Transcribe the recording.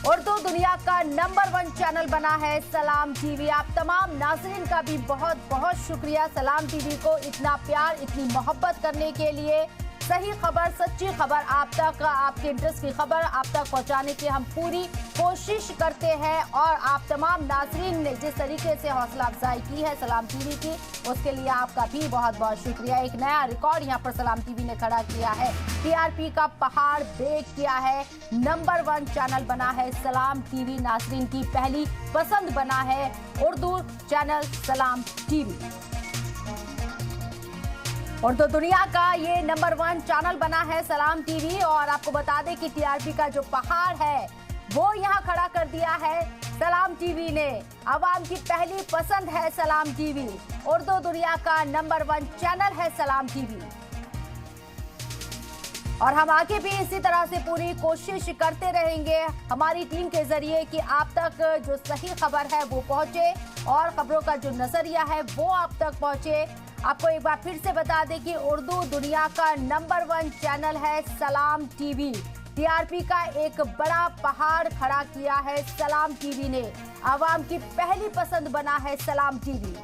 उर्दू दुनिया का number 1 channel बना है सलाम टीवी। आप तमाम नाज़रीन का भी बहुत बहुत शुक्रिया सलाम टीवी को इतना प्यार, इतनी मोहब्बत करने के लिए। सही खबर, सच्ची खबर आप तक, आपके इंटरेस्ट की खबर आप तक पहुंचाने की हम पूरी कोशिश करते हैं। और आप तमाम नाज़रीन ने जिस तरीके से हौसला अफजाई की है सलाम टीवी की, उसके लिए आपका भी बहुत बहुत शुक्रिया। एक नया रिकॉर्ड यहां पर सलाम टीवी ने खड़ा किया है, टीआरपी का पहाड़ ब्रेक किया है। नंबर 1 चैनल बना है सलाम टीवी, नाज़रीन की पहली पसंद बना है उर्दू चैनल सलाम टीवी। और तो दुनिया का ये नंबर 1 चैनल बना है सलाम टीवी। और आपको बता दें कि टीआरपी का जो पहाड़ है वो यहाँ खड़ा कर दिया है सलाम टीवी ने। आवाम की पहली पसंद है सलाम टीवी, उर्दू दुनिया का नंबर 1 चैनल है सलाम टीवी। और हम आगे भी इसी तरह से पूरी कोशिश करते रहेंगे हमारी टीम के जरिए कि आप तक जो सही खबर है वो पहुंचे और खबरों का जो नजरिया है वो आप तक पहुंचे। आपको एक बार फिर से बता दें कि उर्दू दुनिया का नंबर 1 चैनल है सलाम टीवी। टीआरपी का एक बड़ा पहाड़ खड़ा किया है सलाम टीवी ने। आवाम की पहली पसंद बना है सलाम टीवी।